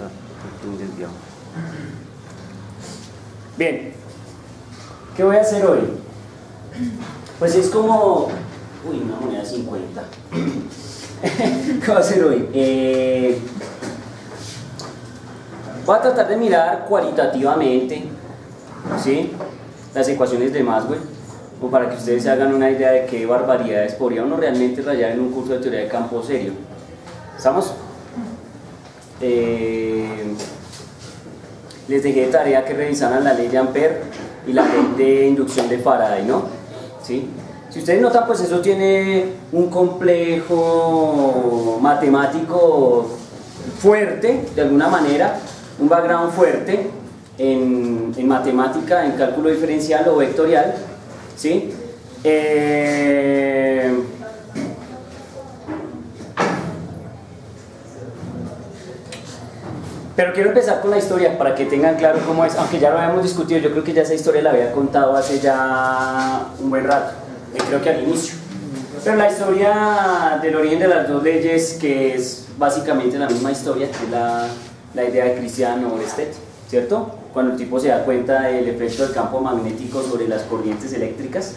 usar un desviado. Bien, ¿qué voy a hacer hoy? Pues es como... Uy, una moneda de 50. ¿Qué voy a hacer hoy? Voy a tratar de mirar cualitativamente, ¿sí?, las ecuaciones de Maxwell, como para que ustedes se hagan una idea de qué barbaridades podría uno realmente rayar en un curso de teoría de campo serio. ¿Estamos? Les dejé de tarea que revisaran la ley de Ampère y la ley de inducción de Faraday, ¿no? ¿Sí? Si ustedes notan, pues eso tiene un complejo matemático fuerte, de alguna manera, un background fuerte en matemática, en cálculo diferencial o vectorial, ¿sí? Pero quiero empezar con la historia para que tengan claro cómo es, aunque ya lo habíamos discutido. Yo creo que ya esa historia la había contado hace ya un buen rato, creo que al inicio. Pero la historia del origen de las dos leyes, que es básicamente la misma historia, que es la idea de Christian Oersted, ¿cierto? Cuando el tipo se da cuenta del efecto del campo magnético sobre las corrientes eléctricas,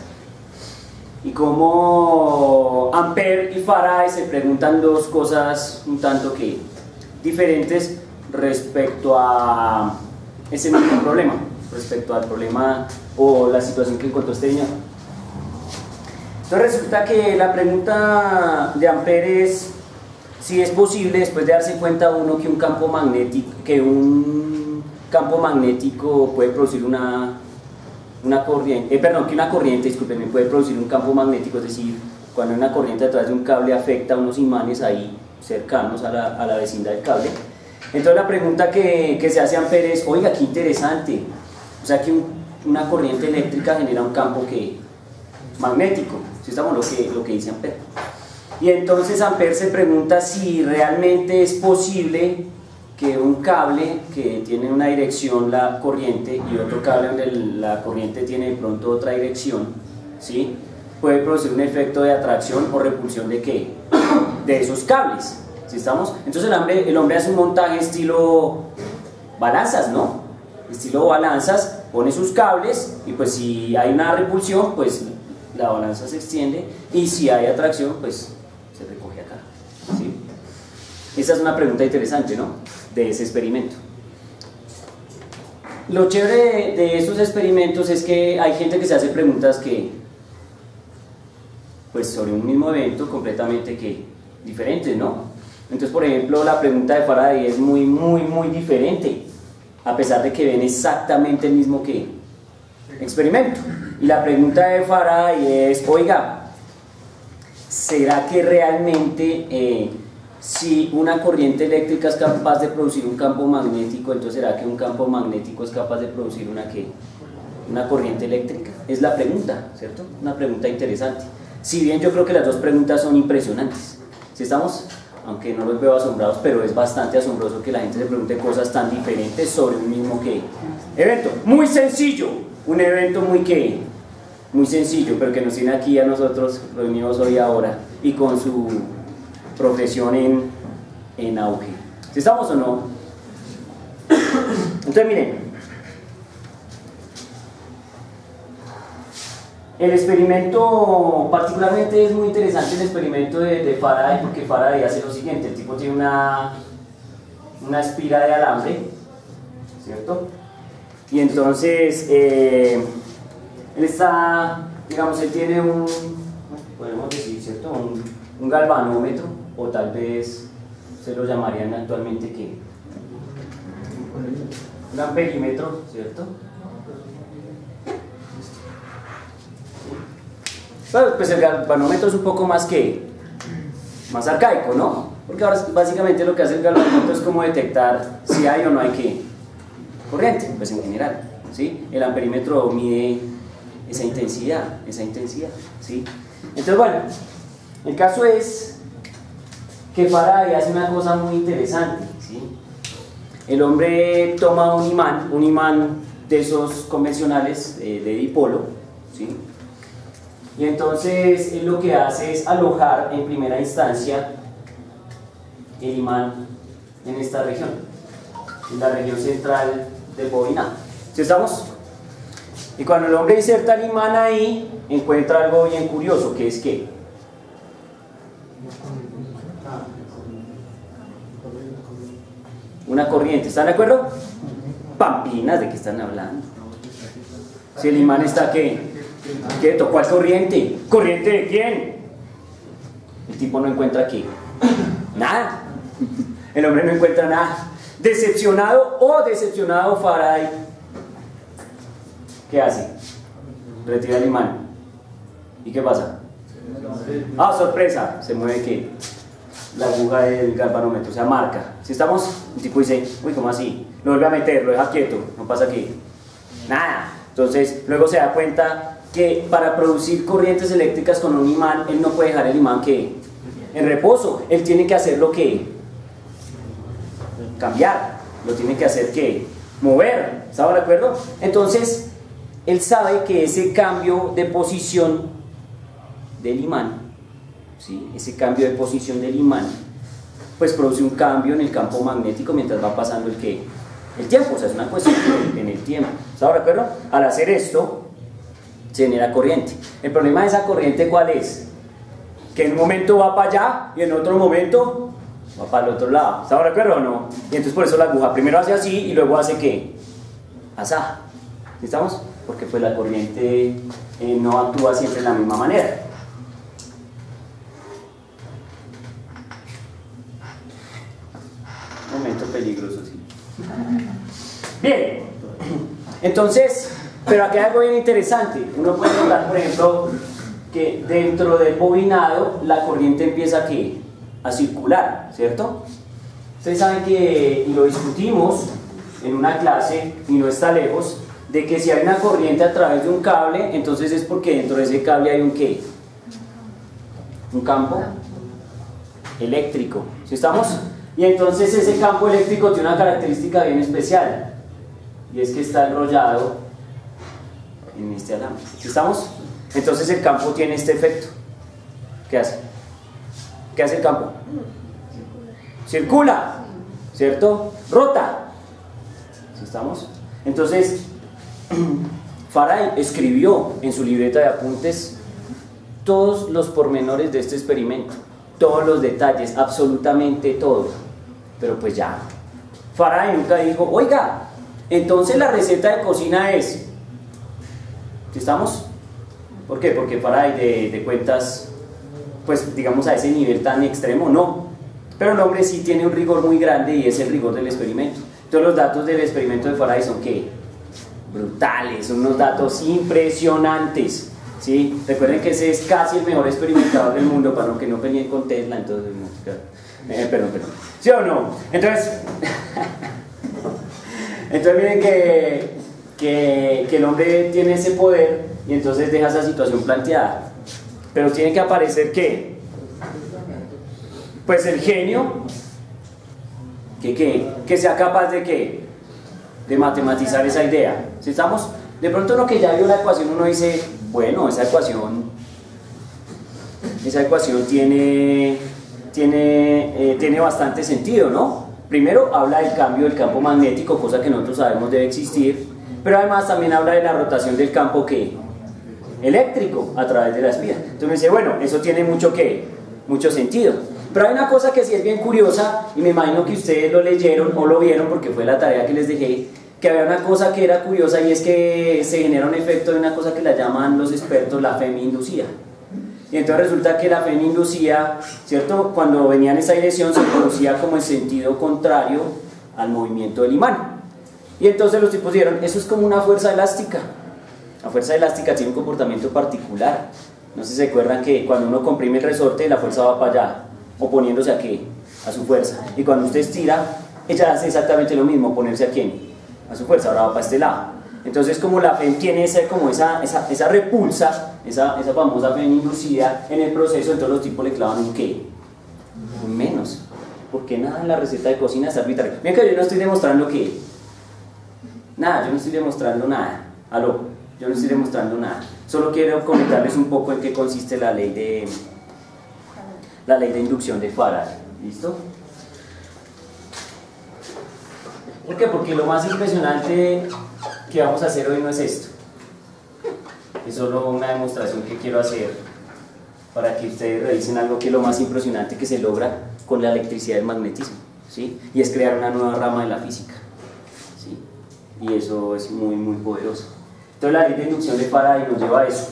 y cómo Ampère y Faraday se preguntan dos cosas un tanto que diferentes respecto a ese mismo problema, respecto al problema o la situación que encontró este señor. Entonces resulta que la pregunta de Ampère es si es posible, después de darse cuenta uno que un campo magnético puede producir que una corriente, discúlpenme, puede producir un campo magnético, es decir, cuando una corriente a través de un cable afecta a unos imanes ahí cercanos a la vecindad del cable. Entonces la pregunta que se hace Ampère es, oiga, qué interesante, o sea que una corriente eléctrica genera un campo magnético, si estamos lo que dice Ampère. Y entonces Ampère se pregunta si realmente es posible que un cable que tiene una dirección, la corriente, y otro cable donde la corriente tiene de pronto otra dirección, ¿sí?, puede producir un efecto de atracción o repulsión ¿de qué? De esos cables, ¿sí estamos? Entonces el hombre hace un montaje estilo balanzas, ¿no? Estilo balanzas, pone sus cables y pues si hay una repulsión, pues la balanza se extiende, y si hay atracción, pues se recoge acá, ¿sí? Esa es una pregunta interesante, ¿no?, de ese experimento. Lo chévere de esos experimentos es que hay gente que se hace preguntas pues sobre un mismo evento completamente diferentes, ¿no? Entonces, por ejemplo, la pregunta de Faraday es muy diferente, a pesar de que ven exactamente el mismo experimento. Y la pregunta de Faraday es, oiga, ¿será que realmente si una corriente eléctrica es capaz de producir un campo magnético, entonces será que un campo magnético es capaz de producir una corriente eléctrica? Es la pregunta, ¿cierto? Una pregunta interesante. Si bien yo creo que las dos preguntas son impresionantes, ¿sí estamos? Aunque no los veo asombrados, pero es bastante asombroso que la gente se pregunte cosas tan diferentes sobre un mismo evento. Muy sencillo, un evento muy sencillo, pero que nos tiene aquí a nosotros reunidos hoy ahora y con su profesión en auge. ¿Sí estamos o no? Entonces miren, el experimento, particularmente es muy interesante el experimento de Faraday, porque Faraday hace lo siguiente: el tipo tiene una espira de alambre, ¿cierto? Y entonces él está, digamos, él tiene podemos decir, ¿cierto?, un galvanómetro, o tal vez se lo llamarían actualmente un amperímetro, ¿cierto? Bueno, pues el galvanómetro es un poco más arcaico, ¿no? Porque ahora básicamente lo que hace el galvanómetro es como detectar si hay o no hay corriente, pues en general, ¿sí? El amperímetro mide esa intensidad, ¿sí? Entonces, bueno, el caso es que Faraday hace una cosa muy interesante, ¿sí? El hombre toma un imán de esos convencionales de dipolo, ¿sí? Y entonces él lo que hace es alojar en primera instancia el imán en esta región, en la región central del bobinado. ¿Sí estamos? Y cuando el hombre inserta el imán ahí, encuentra algo bien curioso, que es que una corriente. ¿Están de acuerdo? Pamplinas, ¿de qué están hablando? Si el imán está ¿qué? Quieto. ¿Cuál corriente? ¿Corriente de quién? El tipo no encuentra ¿qué? Nada. El hombre no encuentra nada. Decepcionado Faraday, ¿qué hace? Retira el imán. ¿Y qué pasa? Ah, sorpresa, se mueve ¿qué? La aguja del galvanómetro, o sea, marca. Si estamos, el tipo dice, uy, ¿cómo así? Lo vuelve a meter, lo deja quieto, no pasa ¿qué? Nada. Entonces, luego se da cuenta que para producir corrientes eléctricas con un imán, él no puede dejar el imán ¿qué? En reposo. Él tiene que hacerlo ¿qué? Cambiar. Lo tiene que hacer ¿qué? Mover. ¿Estaban de acuerdo? Entonces, él sabe que ese cambio de posición del imán, ¿sí? Ese cambio de posición del imán, pues produce un cambio en el campo magnético mientras va pasando el ¿qué? El tiempo, o sea, es una cuestión en el tiempo. ¿Está de acuerdo? Al hacer esto, se genera corriente. El problema de esa corriente, ¿cuál es? Que en un momento va para allá y en otro momento va para el otro lado. ¿Está de acuerdo o no? Y entonces por eso la aguja primero hace así y luego hace ¿qué? Asá. ¿Estamos? Porque pues la corriente no actúa siempre de la misma manera. Momento peligroso, sí. Bien, entonces, pero aquí hay algo bien interesante. Uno puede notar, por ejemplo, que dentro del bobinado la corriente empieza ¿qué? A circular, ¿cierto? Ustedes saben que, y lo discutimos en una clase, y no está lejos, de que si hay una corriente a través de un cable, entonces es porque dentro de ese cable hay un ¿qué? Un campo eléctrico. ¿Sí estamos? Y entonces ese campo eléctrico tiene una característica bien especial, y es que está enrollado en este alambre. ¿Sí estamos? Entonces el campo tiene este efecto. ¿Qué hace? ¿Qué hace el campo? Circula, ¿cierto? Rota. ¿Sí estamos? Entonces, Faraday escribió en su libreta de apuntes todos los pormenores de este experimento, todos los detalles, absolutamente todo. Pero pues ya, Faraday nunca dijo, oiga, entonces la receta de cocina es, ¿sí estamos? ¿Por qué? Porque Faraday de cuentas, pues digamos a ese nivel tan extremo, no. Pero el hombre sí tiene un rigor muy grande y es el rigor del experimento. Entonces los datos del experimento de Faraday son ¿qué? Brutales, son unos datos impresionantes, ¿sí? Recuerden que ese es casi el mejor experimentador del mundo, para no que no peleen con Tesla, entonces perdón. ¿Sí o no? Entonces miren que el hombre tiene ese poder y entonces deja esa situación planteada. Pero tiene que aparecer ¿qué? Pues el genio que sea capaz de ¿qué? De matematizar esa idea. ¿Sí estamos? De pronto uno que ya vio la ecuación, uno dice, bueno, esa ecuación tiene bastante sentido, ¿no? Primero habla del cambio del campo magnético, cosa que nosotros sabemos debe existir, pero además también habla de la rotación del campo ¿qué? Eléctrico a través de la espira. Entonces me dice, bueno, eso tiene mucho sentido. Pero hay una cosa que sí es bien curiosa, y me imagino que ustedes lo leyeron o lo vieron porque fue la tarea que les dejé, que había una cosa que era curiosa, y es que se genera un efecto de una cosa que la llaman los expertos la femi-inducida. Y entonces resulta que la femi-inducida, ¿cierto? Cuando venía en esa dirección se producía como en sentido contrario al movimiento del imán. Y entonces los tipos dijeron, eso es como una fuerza elástica. La fuerza elástica tiene un comportamiento particular. No sé si se acuerdan que cuando uno comprime el resorte, la fuerza va para allá, oponiéndose a ¿qué? A su fuerza. Y cuando usted estira, ella hace exactamente lo mismo, oponerse a ¿quién? A su fuerza, ahora va para este lado. Entonces como la FEM tiene esa repulsa, esa famosa FEM inducida en el proceso, entonces los tipos le clavan un ¿qué? Un menos. Porque nada en la receta de cocina es arbitrario. Miren que yo no estoy demostrando ¿qué? Nada, yo no estoy demostrando nada. Aló, yo no estoy demostrando nada. Solo quiero comentarles un poco en qué consiste la ley de inducción de Faraday. ¿Listo? ¿Por qué? Porque lo más impresionante que vamos a hacer hoy no es esto. Es solo una demostración que quiero hacer para que ustedes revisen algo que es lo más impresionante que se logra con la electricidad del magnetismo, ¿sí? Y es crear una nueva rama de la física, ¿sí? Y eso es muy, muy poderoso. Entonces la ley de inducción de Faraday nos lleva a eso.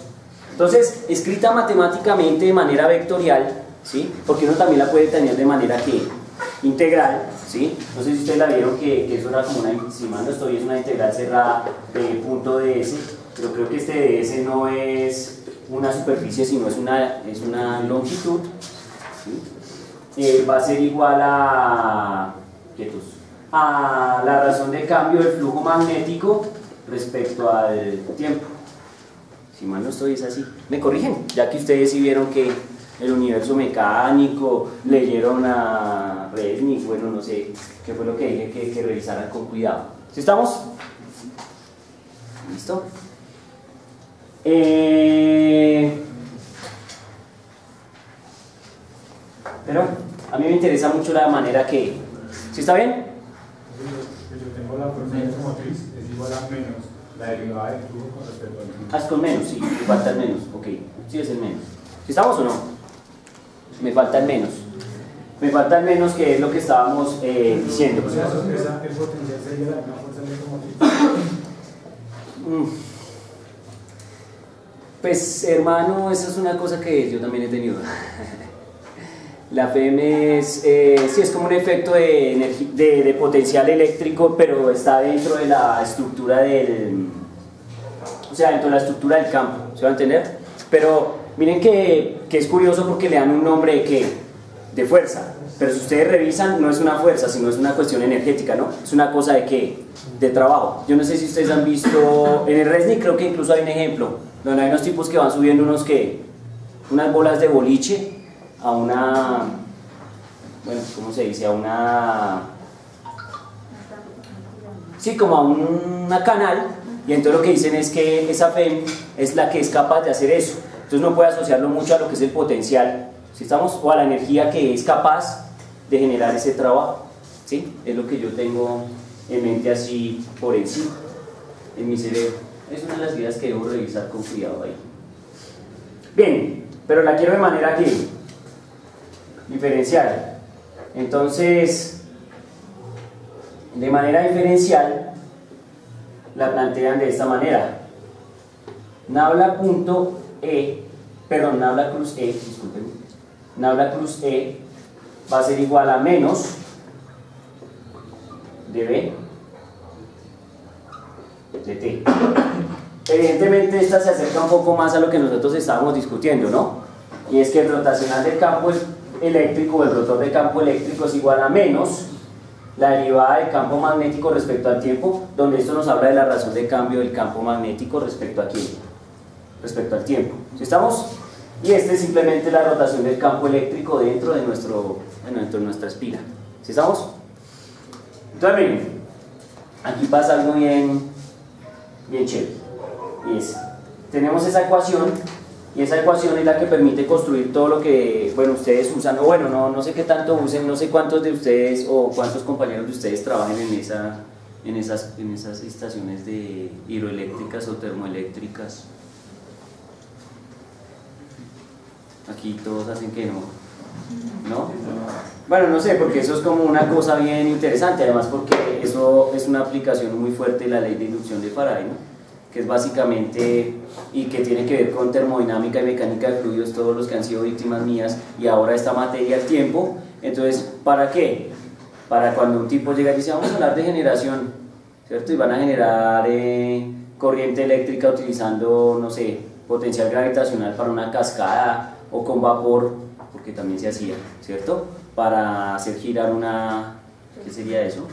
Entonces, escrita matemáticamente de manera vectorial, ¿sí? Porque uno también la puede tener de manera que integral, ¿sí? No sé si ustedes la vieron que eso era como una, si mal no estoy, es una integral cerrada de punto ds, pero creo que este ds no es una superficie, sino es una longitud, ¿sí? Va a ser igual a la razón de cambio del flujo magnético respecto al tiempo. Si mal no estoy, es así. Me corrigen, ya que ustedes sí vieron que el universo mecánico, leyeron a Resnick, bueno, no sé qué fue lo que dije que revisaran con cuidado. ¿Sí estamos? ¿Listo? Pero a mí me interesa mucho la manera que... ¿Sí está bien? Yo tengo la fuerza motriz, es igual a menos la derivada del flujo con respecto al tiempo. Ah, es con menos, sí, me falta el menos, ok. Sí, es el menos. ¿Sí estamos o no? Me falta el menos. Me falta el menos, que es lo que estábamos diciendo. O sea, el potencial sería la misma fuerza electromotriz. Pues, hermano, esa es una cosa que yo también he tenido. La FM es, sí, es como un efecto de potencial eléctrico, pero está dentro de la estructura del... O sea, dentro de la estructura del campo, ¿se va a entender? Pero miren que es curioso porque le dan un nombre de ¿qué? De fuerza. Pero si ustedes revisan, no es una fuerza, sino es una cuestión energética, ¿no? Es una cosa de ¿qué? De trabajo. Yo no sé si ustedes han visto, en el Resnick creo que incluso hay un ejemplo, donde hay unos tipos que van subiendo unas bolas de boliche a una, bueno, ¿cómo se dice? A una, sí, como a una canal, y entonces lo que dicen es que esa FEM es la que es capaz de hacer eso. Entonces no puede asociarlo mucho a lo que es el potencial, ¿sí estamos? O a la energía que es capaz de generar ese trabajo, ¿sí? Es lo que yo tengo en mente así por encima, en mi cerebro. Es una de las ideas que debo revisar con cuidado ahí. Bien, pero la quiero de manera que diferencial. Entonces, de manera diferencial la plantean de esta manera: nabla cruz E, disculpen, nabla cruz E va a ser igual a menos de B de T. Evidentemente esta se acerca un poco más a lo que nosotros estábamos discutiendo, ¿no? Y es que el rotacional del campo eléctrico, el rotor de campo eléctrico, es igual a menos la derivada del campo magnético respecto al tiempo, donde esto nos habla de la razón de cambio del campo magnético respecto a quién, respecto al tiempo. ¿Sí estamos? Y este es simplemente la rotación del campo eléctrico dentro de nuestra espira. ¿Sí estamos? Entonces miren, aquí pasa algo bien chévere, y es, tenemos esa ecuación, y esa ecuación es la que permite construir todo lo que, bueno, ustedes usan, o bueno, no sé qué tanto usen, no sé cuántos de ustedes o cuántos compañeros de ustedes trabajen en esas estaciones de hidroeléctricas o termoeléctricas. Aquí todos hacen que no, ¿no? Bueno, no sé, porque eso es como una cosa bien interesante, además porque eso es una aplicación muy fuerte de la ley de inducción de Faraday, ¿no? Que es básicamente, y que tiene que ver con termodinámica y mecánica de fluidos, todos los que han sido víctimas mías, y ahora esta materia, el tiempo. Entonces, ¿para qué? Para cuando un tipo llega y dice, vamos a hablar de generación, ¿cierto? Y van a generar corriente eléctrica utilizando, no sé, potencial gravitacional para una cascada, o con vapor, porque también se hacía, ¿cierto? Para hacer girar una, ¿qué sería eso?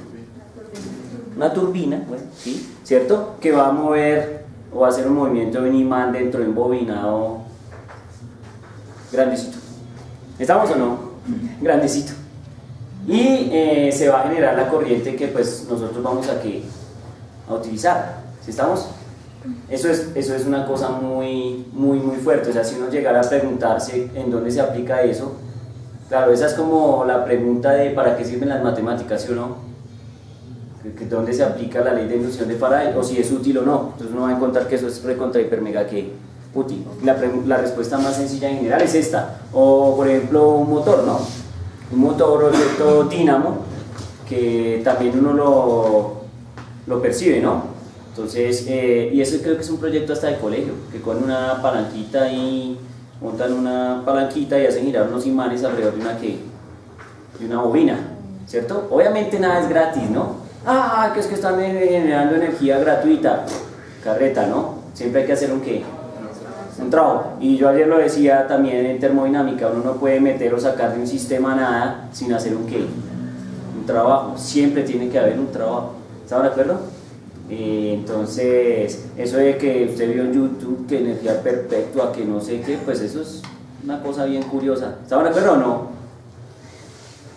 Una turbina, bueno, ¿sí? ¿Cierto? Que va a mover o va a hacer un movimiento de un imán dentro de un bobinado grandecito. ¿Estamos o no? Grandecito. Y se va a generar la corriente que pues nosotros vamos a utilizar. ¿Sí estamos? Eso es una cosa muy fuerte. O sea, si uno llegara a preguntarse en dónde se aplica eso, claro, esa es como la pregunta de ¿para qué sirven las matemáticas, sí o no? dónde se aplica la ley de inducción de Faraday, o si es útil o no. Entonces uno va a encontrar que eso es recontra hiper mega que útil. La respuesta más sencilla en general es esta. O por ejemplo un motor, ¿no? Un motor o efecto dínamo, que también uno lo percibe, ¿no? Entonces, y eso creo que es un proyecto hasta de colegio, que con una palanquita y montan una palanquita y hacen girar unos imanes alrededor de una bobina, ¿cierto? Obviamente nada es gratis, ¿no? Que es que están generando energía gratuita. Carreta, ¿no? Siempre hay que hacer un trabajo. Y yo ayer lo decía también en termodinámica, uno no puede meter o sacar de un sistema nada sin hacer un trabajo. Siempre tiene que haber un trabajo. ¿Están de acuerdo? Entonces, eso de que usted vio en YouTube que energía perpetua, que no sé qué, pues eso es una cosa bien curiosa. ¿Están de acuerdo o no?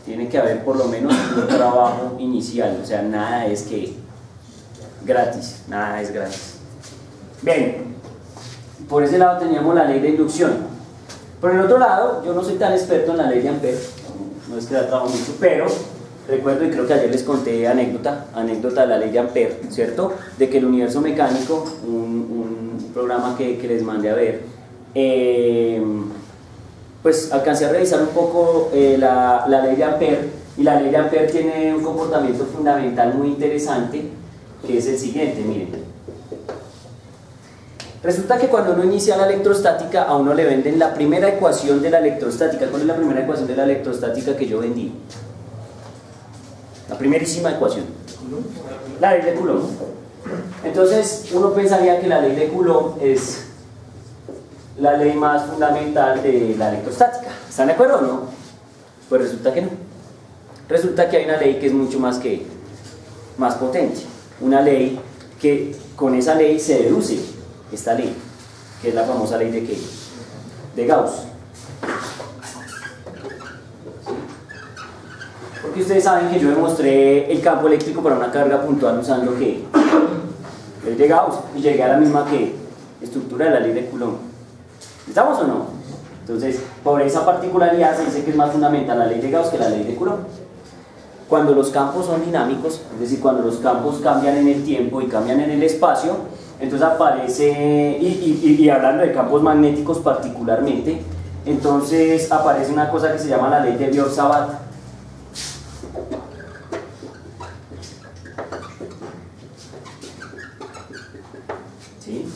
Tiene que haber por lo menos un trabajo inicial, o sea, nada es gratis, nada es gratis. Bien, por ese lado teníamos la ley de inducción. Por el otro lado, yo no soy tan experto en la ley de Ampère, no es que la trabajo mucho, pero recuerdo, y creo que ayer les conté anécdota de la ley de Ampère, ¿cierto? De que el universo mecánico, un programa que les mandé a ver, pues alcancé a revisar un poco la ley de Ampère, y la ley de Ampère tiene un comportamiento fundamental muy interesante, que es el siguiente, miren. Resulta que cuando uno inicia la electrostática, a uno le venden la primera ecuación de la electrostática. ¿Cuál es la primera ecuación de la electrostática que yo vendí? La primerísima ecuación. La ley de Coulomb. Entonces, uno pensaría que la ley de Coulomb es la ley más fundamental de la electrostática. ¿Están de acuerdo o no? Pues resulta que no. Resulta que hay una ley que es mucho más potente. Una ley que con esa ley se deduce esta ley, que es la famosa ley de Gauss. Porque ustedes saben que yo demostré el campo eléctrico para una carga puntual usando ley de Gauss, y llegué a la misma estructura de la ley de Coulomb. ¿Estamos o no? Entonces, por esa particularidad se dice que es más fundamental la ley de Gauss que la ley de Coulomb. Cuando los campos son dinámicos, es decir, cuando los campos cambian en el tiempo y cambian en el espacio, entonces aparece, y hablando de campos magnéticos particularmente, entonces aparece una cosa que se llama la ley de Biot-Savart. ¿Sí?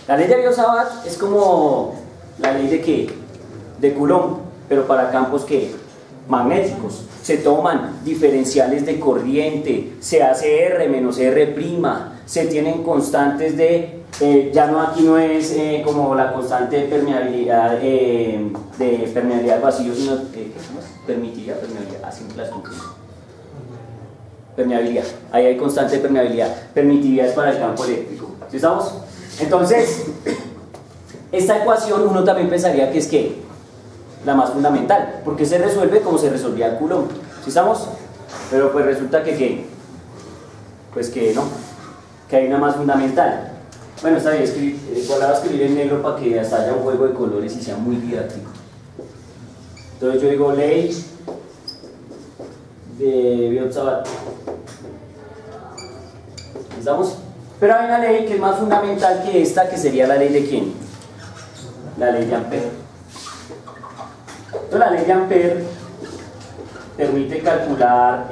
La ley de Biot-Savart es como la ley de Coulomb, pero para campos magnéticos. Se toman diferenciales de corriente, se hace R menos R', se tienen constantes aquí no es como la constante de permeabilidad al vacío, sino permitividad, así las permeabilidad, ahí hay constante de permeabilidad, permitividad es para el campo eléctrico. ¿Sí estamos? Entonces, esta ecuación uno también pensaría que es la más fundamental, porque se resuelve como se resolvía el Coulomb. ¿Sí estamos? Pero pues resulta que no, que hay una más fundamental. Bueno, está bien, voy a escribir en negro para que hasta haya un juego de colores y sea muy didáctico. Entonces yo digo ley de Biot-Savart. ¿Estamos? Pero hay una ley que es más fundamental que esta, que sería la ley de ¿quién? La ley de Ampère. Entonces la ley de Ampère permite calcular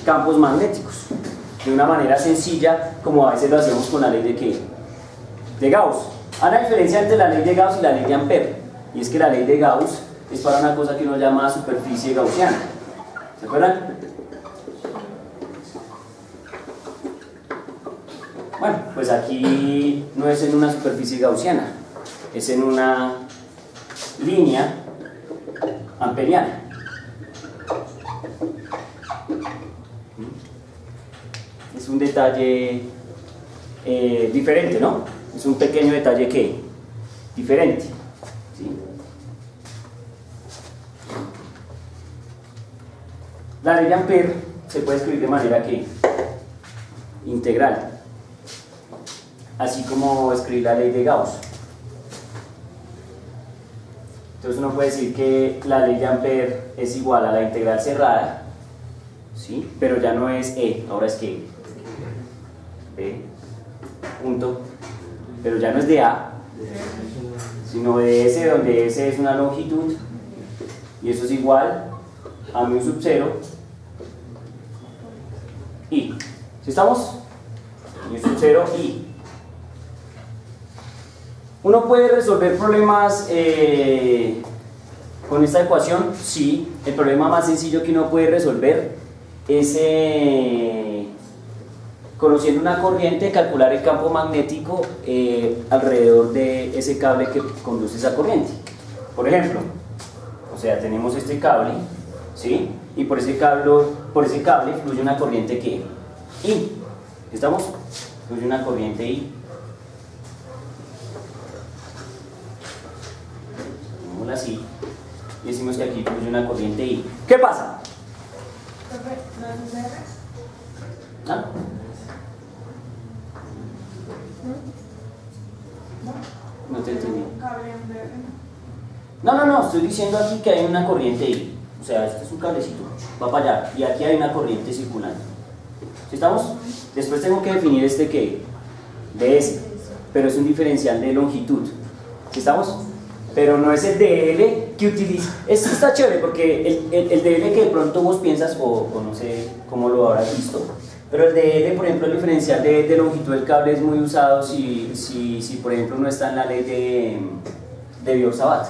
campos magnéticos de una manera sencilla, como a veces lo hacíamos con la ley de Gauss. Hay una diferencia entre la ley de Gauss y la ley de Ampère, y es que la ley de Gauss es para una cosa que uno llama superficie gaussiana. ¿Se acuerdan? Bueno, pues aquí no es en una superficie gaussiana, es en una línea amperiana. Es un detalle diferente, ¿no? Es un pequeño detalle diferente. ¿Sí? La ley de Ampère se puede escribir de manera integral, así como escribir la ley de Gauss. Entonces uno puede decir que la ley de Ampère es igual a la integral cerrada, ¿sí? Pero ya no es E, ahora es que B, punto, pero ya no es de A, sino de S, donde S es una longitud, y eso es igual a mu sub 0 I. ¿Sí estamos? Mu sub 0 I. ¿Uno puede resolver problemas con esta ecuación? Sí. El problema más sencillo que uno puede resolver es conociendo una corriente, calcular el campo magnético alrededor de ese cable que conduce esa corriente. Por ejemplo, o sea, tenemos este cable, ¿sí? Y por ese cable fluye una corriente que I. ¿Estamos? Fluye una corriente I. Pongámosla así. Y decimos que aquí fluye una corriente I. ¿Qué pasa? ¿Ah? No te entendí. No, estoy diciendo aquí que hay una corriente I. O sea, este es un cablecito, va para allá. Y aquí hay una corriente circulante. ¿Sí estamos? Después tengo que definir este que ds, pero es un diferencial de longitud. ¿Sí estamos? Pero no es el dl que utiliza. Esto está chévere porque el dl que de pronto vos piensas, o no sé cómo lo habrás visto, pero el dl, por ejemplo, el diferencial de longitud del cable es muy usado si por ejemplo no está en la ley de Biot-Savart.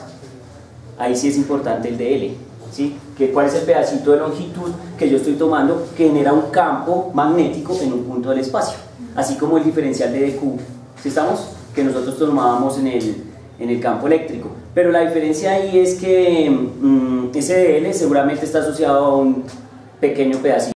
Ahí sí es importante el dl, ¿sí? ¿Cuál es el pedacito de longitud que yo estoy tomando que genera un campo magnético en un punto del espacio? Así como el diferencial de dq, ¿sí estamos? Que nosotros tomábamos en el campo eléctrico. Pero la diferencia ahí es que ese dl seguramente está asociado a un pequeño pedacito